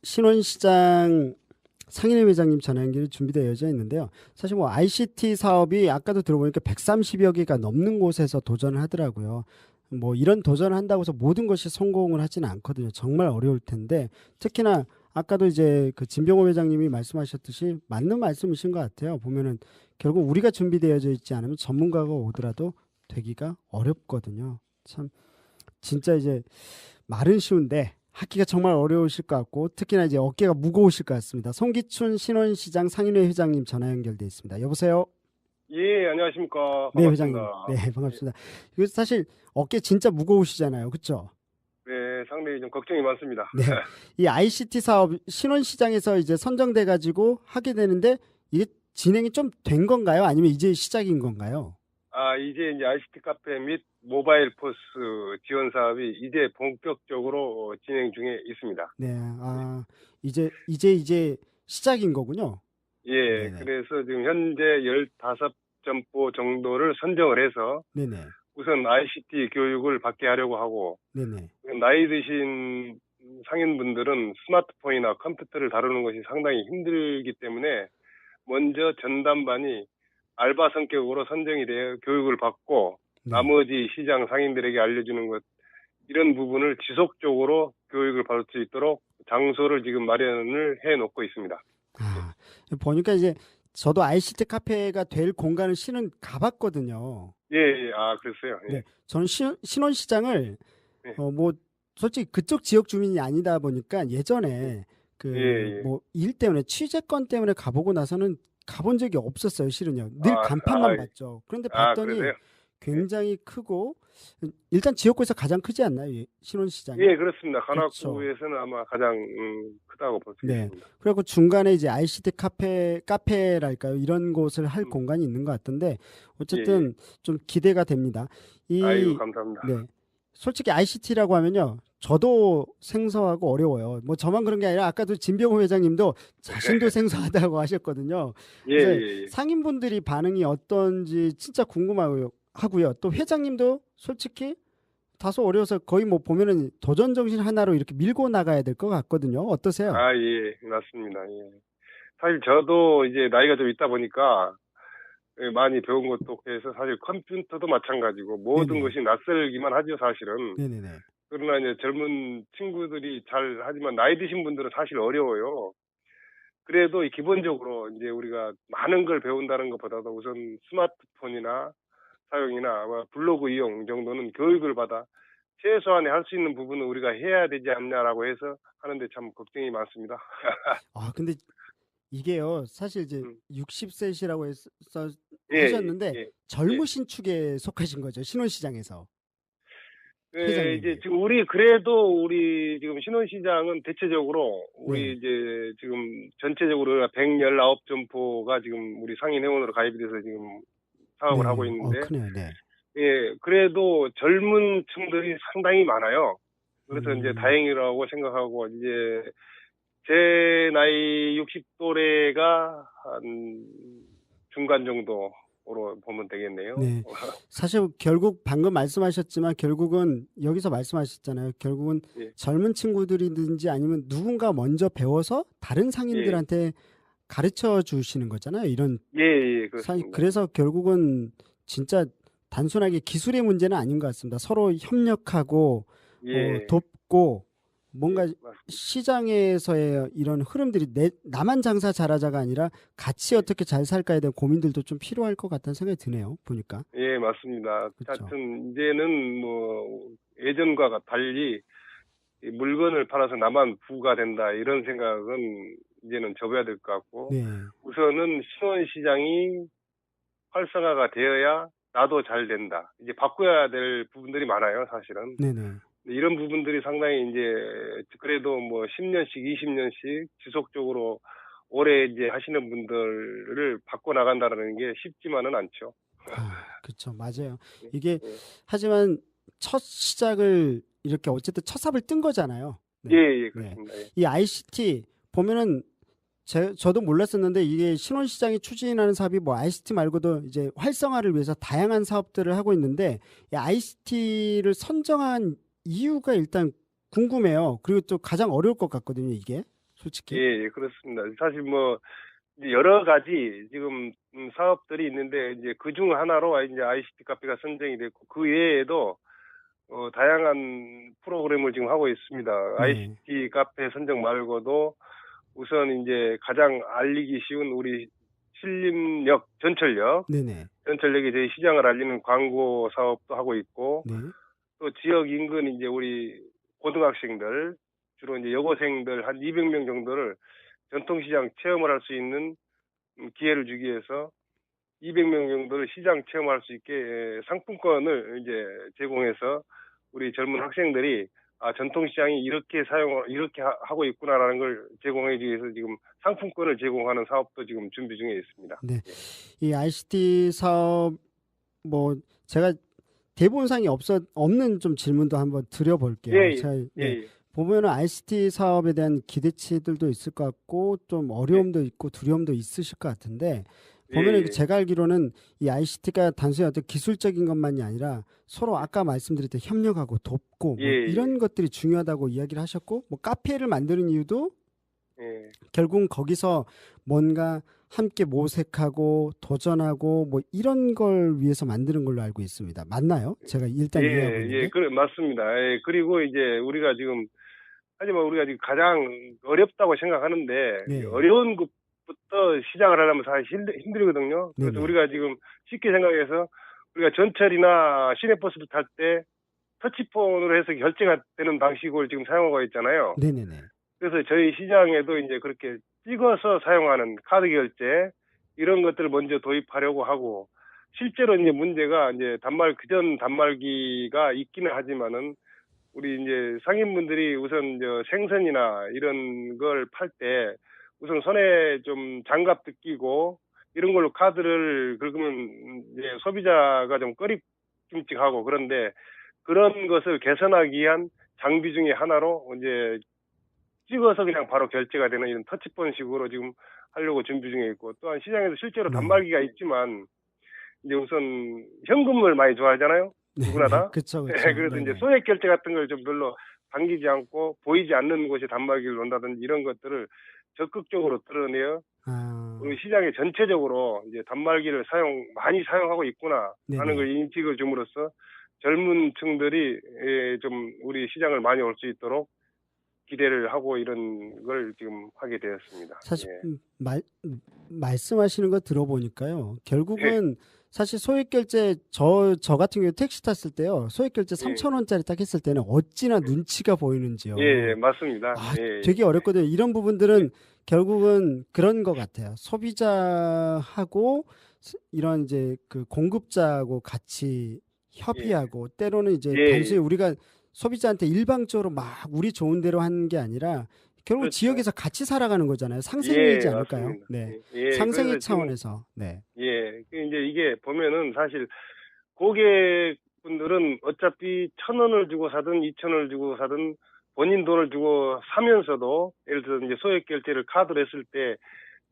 신원시장 상인회 회장님 전화 연결이 준비되어져 있는데요. 사실 뭐 ICT 사업이 아까도 들어보니까 130여 개가 넘는 곳에서 도전을 하더라고요. 뭐 이런 도전을 한다고 해서 모든 것이 성공을 하지는 않거든요. 정말 어려울 텐데 특히나 아까도 이제 그 진병호 회장님이 말씀하셨듯이 맞는 말씀이신 것 같아요. 보면은 결국 우리가 준비되어져 있지 않으면 전문가가 오더라도 되기가 어렵거든요. 참 진짜 이제 말은 쉬운데 하기가 정말 어려우실 것 같고 특히나 이제 어깨가 무거우실 것 같습니다. 송기춘 신원시장 상인회 회장님 전화 연결돼 있습니다. 여보세요? 예, 안녕하십니까. 네, 반갑습니다. 회장님. 네, 반갑습니다. 이거 사실 어깨 진짜 무거우시잖아요. 그렇죠? 네, 상당히 좀 걱정이 많습니다. 네. 이 ICT 사업 신원시장에서 이제 선정돼 가지고 하게 되는데 이게 진행이 좀 된 건가요? 아니면 이제 시작인 건가요? 이제 ICT 카페 및 모바일 포스 지원 사업이 이제 본격적으로 진행 중에 있습니다. 네. 이제 시작인 거군요. 예, 네네. 그래서 지금 현재 15점포 정도를 선정을 해서 네네. 우선 ICT 교육을 받게 하려고 하고, 네네. 나이 드신 상인분들은 스마트폰이나 컴퓨터를 다루는 것이 상당히 힘들기 때문에 먼저 전담반이 알바 성격으로 선정이 되어 교육을 받고 네. 나머지 시장 상인들에게 알려주는 것, 이런 부분을 지속적으로 교육을 받을 수 있도록 장소를 지금 마련을 해 놓고 있습니다. 아, 보니까 이제 저도 ICT 카페가 될 공간을 실은 가봤거든요. 예, 예, 그랬어요. 네, 예, 저는 신원시장을 예, 뭐 솔직히 그쪽 지역 주민이 아니다 보니까 예전에 예, 그 예. 뭐 일 때문에 취재권 때문에 가보고 나서는 가본 적이 없었어요, 실은요. 늘 아, 간판만 봤죠. 그런데 봤더니 그러세요? 예, 굉장히 크고 일단 지역구에서 가장 크지 않나요, 신원시장이? 예, 그렇습니다. 그렇죠. 관악구에서는 아마 가장 크다고 볼 수 네. 있습니다. 그리고 중간에 이제 ICT 카페랄까요? 이런 곳을 할 음, 공간이 있는 것 같던데, 예, 예. 어쨌든 좀 기대가 됩니다. 아이고, 이, 감사합니다. 네. 솔직히 ICT라고 하면요. 저도 생소하고 어려워요. 뭐 저만 그런 게 아니라 아까도 진병호 회장님도 자신도 생소하다고 하셨거든요. 예, 그래서 예, 예. 상인분들이 반응이 어떤지 진짜 궁금하고요. 하고요. 또 회장님도 솔직히 다소 어려워서 거의 뭐 보면은 도전 정신 하나로 이렇게 밀고 나가야 될 것 같거든요. 어떠세요? 예, 맞습니다. 예. 사실 저도 이제 나이가 좀 있다 보니까 많이 배운 것도 없고 해서 사실 컴퓨터도 마찬가지고 모든 네네. 것이 낯설기만 하죠, 사실은. 네네네. 그러나 이제 젊은 친구들이 잘 하지만 나이 드신 분들은 사실 어려워요. 그래도 기본적으로 이제 우리가 많은 걸 배운다는 것보다도 우선 스마트폰이나 사용이나 블로그 이용 정도는 교육을 받아 최소한의 할 수 있는 부분은 우리가 해야 되지 않냐라고 해서 하는데 참 걱정이 많습니다. 근데 이게요, 사실 이제 음, 60세시라고 예, 예, 하셨는데 예. 예. 젊으신 축에 속하신 거죠. 신혼시장에서. 이제 회장님이. 지금 우리 지금 신혼시장은 대체적으로 우리 네. 이제 지금 전체적으로 119점포가 지금 우리 상인 회원으로 가입이 돼서 지금 사업을 하고 네. 있는데, 크네요. 네. 예, 그래도 젊은 층들이 상당히 많아요. 그래서 이제 음, 다행이라고 생각하고, 이제 제 나이 60도래가 한 중간 정도로 보면 되겠네요. 네. 사실 결국 방금 말씀하셨지만 결국은 여기서 말씀하셨잖아요. 결국은 예, 젊은 친구들이든지 아니면 누군가 먼저 배워서 다른 예, 상인들한테 가르쳐 주시는 거잖아요. 이런 예, 예, 그렇습니다. 그래서 결국은 진짜 단순하게 기술의 문제는 아닌 것 같습니다. 서로 협력하고 예, 돕고 예, 뭔가 맞습니다. 시장에서의 이런 흐름들이 나만 장사 잘하자가 아니라 같이 예. 어떻게 잘 살까에 대한 고민들도 좀 필요할 것 같다는 생각이 드네요. 보니까. 예, 맞습니다. 그렇죠. 하여튼 이제는 뭐 예전과 달리 이 물건을 팔아서 나만 부가 된다 이런 생각은 이제는 접어야 될 것 같고, 네. 우선은 신원시장이 활성화가 되어야 나도 잘 된다. 이제 바꿔야 될 부분들이 많아요, 사실은. 네네. 이런 부분들이 상당히 이제 그래도 뭐 10년씩, 20년씩 지속적으로 오래 이제 하시는 분들을 바꿔 나간다는 게 쉽지만은 않죠. 그렇죠. 맞아요. 예, 이게 예, 하지만 첫 시작을 이렇게 어쨌든 첫 삽을 뜬 거잖아요. 예, 네. 예, 네. 그렇습니다. 예. 이 ICT 보면은 저도 몰랐었는데 이게 신혼시장이 추진하는 사업이 뭐 ICT 말고도 이제 활성화를 위해서 다양한 사업들을 하고 있는데 이 ICT를 선정한 이유가 일단 궁금해요. 그리고 또 가장 어려울 것 같거든요, 이게. 솔직히. 예, 그렇습니다. 사실 뭐 이제 여러 가지 지금 사업들이 있는데 이제 그중 하나로 이제 ICT 카페가 선정이 됐고 그 외에도 다양한 프로그램을 지금 하고 있습니다. 네. ICT 카페 선정 말고도 우선 이제 가장 알리기 쉬운 우리 신림역, 네네. 전철역에 저희 시장을 알리는 광고 사업도 하고 있고 네. 또 지역 인근 이제 우리 고등학생들 주로 이제 여고생들 한 200명 정도를 전통시장 체험을 할 수 있는 기회를 주기 위해서 200명 정도를 시장 체험할 수 있게 상품권을 이제 제공해서 우리 젊은 학생들이 전통시장이 이렇게 하고 있구나라는 걸 제공해 주기 위해서 지금 상품권을 제공하는 사업도 지금 준비 중에 있습니다. 네. 예. 이 ICT 사업 뭐 제가 대본상이 없는 좀 질문도 한번 드려볼게요. 예, 제가 예, 네, 예, 보면은 ICT 사업에 대한 기대치들도 있을 것 같고 좀 예, 어려움도 있고 두려움도 있으실 것 같은데 예, 보면은 예. 제가 알기로는 이 ICT가 단순히 어떤 기술적인 것만이 아니라 서로 아까 말씀드렸던 협력하고 돕고 예, 뭐 예, 이런 것들이 중요하다고 이야기를 하셨고 뭐 카페를 만드는 이유도 예. 결국은 거기서 뭔가 함께 모색하고 도전하고 뭐 이런 걸 위해서 만드는 걸로 알고 있습니다. 맞나요? 제가 일단 이해하고 있는 게. 그래, 맞습니다. 예, 그리고 이제 우리가 지금 하지만 우리가 지금 가장 어렵다고 생각하는데 이 네. 어려운 것부터 시작을 하려면 사실 힘들거든요. 그래서 네네. 우리가 지금 쉽게 생각해서 우리가 전철이나 시내버스를 탈 때 터치폰으로 해서 결제가 되는 방식을 지금 사용하고 있잖아요. 네네네. 그래서 저희 시장에도 이제 그렇게 찍어서 사용하는 카드 결제 이런 것들을 먼저 도입하려고 하고 실제로 이제 문제가 이제 그전 단말기가 있기는 하지만은 우리 이제 상인분들이 우선 생선이나 이런 걸 팔 때 우선 손에 좀 장갑도 끼고 이런 걸로 카드를 긁으면 이제 소비자가 좀 꺼리낌직하고 그런데 그런 것을 개선하기 위한 장비 중에 하나로 이제 찍어서 그냥 바로 결제가 되는 이런 터치폰식으로 지금 하려고 준비 중에 있고 또한 시장에서 실제로 네. 단말기가 있지만 이제 우선 현금을 많이 좋아하잖아요. 누구나 네네. 다. 그쵸, 네, 그쵸. 그래서 이제 네네. 소액 결제 같은 걸 좀 별로 당기지 않고 보이지 않는 곳에 단말기를 놓는다든지 이런 것들을 적극적으로 드러내어 아, 우리 시장에 전체적으로 이제 단말기를 많이 사용하고 있구나 하는 네네. 걸 인식을 줌으로써 젊은 층들이 좀 우리 시장을 많이 올 수 있도록 기대를 하고 이런 걸 지금 하게 되었습니다. 사실 예. 말씀하시는 거 들어보니까요. 예, 결국은 사실 소액 결제 저 같은 경우 택시 탔을 때요. 소액 결제 예, 3,000원짜리 딱 했을 때는 어찌나 눈치가 보이는지요. 맞습니다. 아, 예, 되게 어렵거든요. 이런 예, 부분들은 결국은 그런 것 같아요. 소비자하고 이런 이제 그 공급자하고 같이 예, 협의하고 때로는 이제 예, 단순히 우리가 소비자한테 일방적으로 막 우리 좋은 대로 하는 게 아니라 결국 그렇죠. 지역에서 같이 살아가는 거잖아요. 상생이지 않을까요? 맞습니다. 네. 그래서 상생의 지금, 차원에서. 네. 이제 이게 보면은 사실 고객분들은 어차피 1,000원을 주고 사든 2,000원을 주고 사든 본인 돈을 주고 사면서도 예를 들어 이제 소액 결제를 카드로 했을 때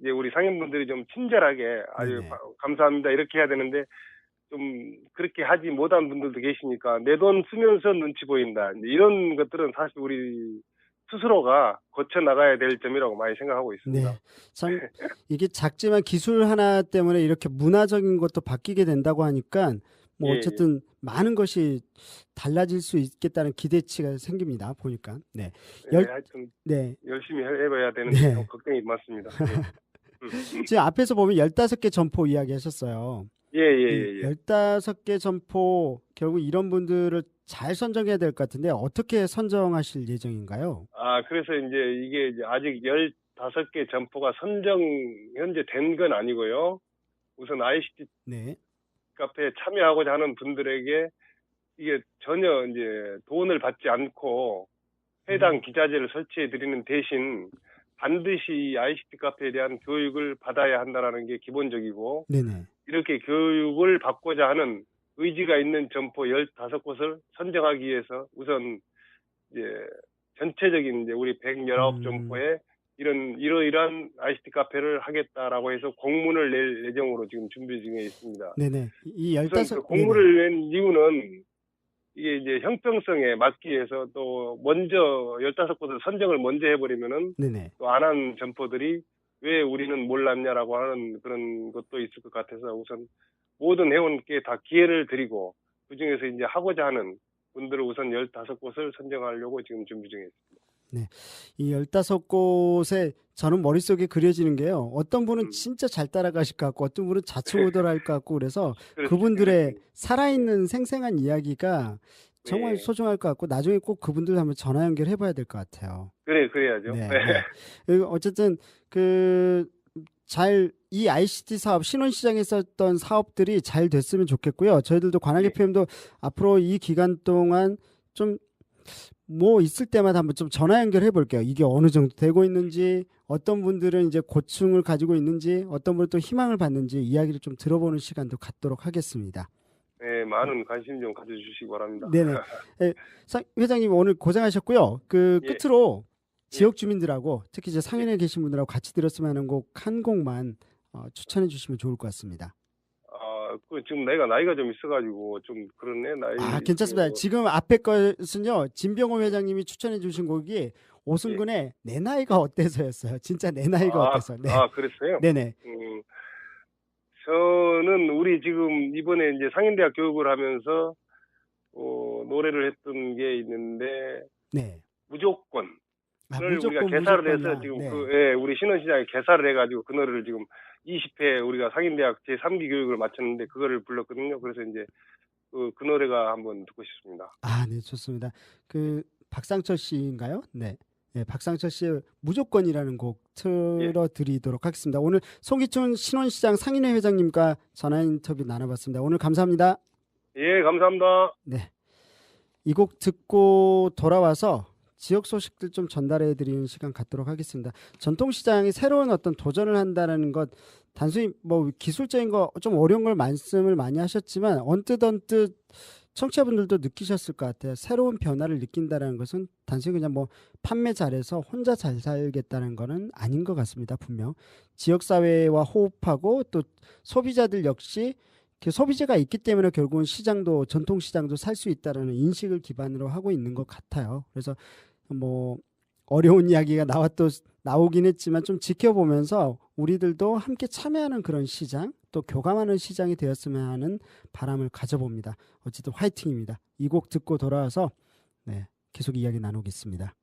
이제 우리 상인분들이 좀 친절하게 아주 네네. 감사합니다 이렇게 해야 되는데 좀 그렇게 하지 못한 분들도 계시니까 내 돈 쓰면서 눈치 보인다. 이제 이런 것들은 사실 우리 스스로가 고쳐 나가야 될 점이라고 많이 생각하고 있습니다. 네. 참 이게 작지만 기술 하나 때문에 이렇게 문화적인 것도 바뀌게 된다고 하니까 뭐 예, 예. 어쨌든 많은 것이 달라질 수 있겠다는 기대치가 생깁니다. 보니까. 네. 열 하여튼 네. 열심히 해봐야 되는데 좀 네. 걱정이 많습니다. 예. 음. 지금 앞에서 보면 15개 점포 이야기하셨어요. 이 예. 15개 점포 결국 이런 분들을 잘 선정해야 될 것 같은데 어떻게 선정하실 예정인가요? 그래서 이제 이게 이제 아직 15개 점포가 현재 된 건 아니고요. 우선 ICT 네. 카페에 참여하고자 하는 분들에게 이게 전혀 이제 돈을 받지 않고 해당 음. 기자재를 설치해 드리는 대신 반드시 ICT 카페에 대한 교육을 받아야 한다는 게 기본적이고 네네. 이렇게 교육을 받고자 하는 의지가 있는 점포 15곳을 선정하기 위해서 우선 이제 전체적인 이제 우리 119 음. 점포에 이러이러한 ICT 카페를 하겠다라고 해서 공문을 낼 예정으로 지금 준비 중에 있습니다. 네네. 이 우선 그 15, 네네. 공문을 낸 이유는 이게 이제 형평성에 맞기 위해서 또 먼저 15곳을 선정을 먼저 해버리면은 네네. 또 안 한 점포들이 왜 우리는 몰랐냐라고 하는 그런 것도 있을 것 같아서 우선 모든 회원께 다 기회를 드리고 그중에서 이제 하고자 하는 분들을 우선 15곳을 선정하려고 지금 준비 중에 있습니다. 네. 이 15곳에 저는 머릿속에 그려지는 게요. 어떤 분은 음. 진짜 잘 따라가실 것 같고 어떤 분은 좌충우돌할 것 같고 그래서 그렇죠. 그분들의 살아있는 생생한 이야기가 정말 네. 소중할 것 같고 나중에 꼭 그분들 한번 전화 연결해 봐야 될 것 같아요. 그래야죠. 네. 네. 네. 그리고 어쨌든 이 ICT 사업, 신혼시장에 있었던 사업들이 잘 됐으면 좋겠고요. 저희들도 관악의 예. PM도 앞으로 이 기간 동안 좀 뭐 있을 때마다 한번 좀 전화 연결해 볼게요. 이게 어느 정도 되고 있는지, 어떤 분들은 이제 고충을 가지고 있는지, 어떤 분은 또 희망을 받는지 이야기를 좀 들어보는 시간도 갖도록 하겠습니다. 네, 많은 관심 좀 가져주시기 바랍니다. 네네. 예, 회장님 오늘 고생하셨고요. 예. 끝으로 예. 지역 주민들하고 특히 이제 상인에 계신 분들하고 같이 들었으면 하는 곡 한 곡만 추천해 주시면 좋을 것 같습니다. 지금 나이가 좀 있어가지고 좀 그렇네, 나이. 괜찮습니다. 지금 앞에 것은요, 진병호 회장님이 추천해 주신 곡이 오승근의 예. 내 나이가 어때서였어요. 진짜 내 나이가 어때서. 네. 그랬어요? 네네. 저는 우리 지금 이번에 이제 상인대학 교육을 하면서, 노래를 했던 게 있는데, 네. 무조건. 를 우리가 무조건 개사를 해서 무조건이야. 지금 네. 우리 신혼시장에 개사를 해가지고 그 노래를 지금 20회 우리가 상인대학 제3기 교육을 마쳤는데 그거를 불렀거든요. 그래서 이제 그 노래가 한번 듣고 싶습니다. 네, 좋습니다. 박상철 씨인가요? 네. 네, 박상철 씨의 무조건이라는 곡 틀어드리도록 하겠습니다. 오늘 송기춘 신혼시장 상인회 회장님과 전화 인터뷰 나눠봤습니다. 오늘 감사합니다. 예, 감사합니다. 네. 이 곡 듣고 돌아와서 지역 소식들 좀 전달해 드리는 시간 갖도록 하겠습니다. 전통시장이 새로운 어떤 도전을 한다는 것, 단순히 뭐 기술적인 거 좀 어려운 걸 말씀을 많이 하셨지만 언뜻 청취자분들도 느끼셨을 것 같아요. 새로운 변화를 느낀다는 것은 단순히 그냥 뭐 판매 잘해서 혼자 잘 살겠다는 거는 아닌 것 같습니다. 분명 지역사회와 호흡하고 또 소비자들 역시 소비재가 있기 때문에 결국은 전통시장도 살 수 있다는 인식을 기반으로 하고 있는 것 같아요. 그래서 뭐 어려운 이야기가 나오긴 했지만 좀 지켜보면서 우리들도 함께 참여하는 그런 시장, 또 교감하는 시장이 되었으면 하는 바람을 가져봅니다. 어쨌든 화이팅입니다. 이 곡 듣고 돌아와서 계속 이야기 나누겠습니다.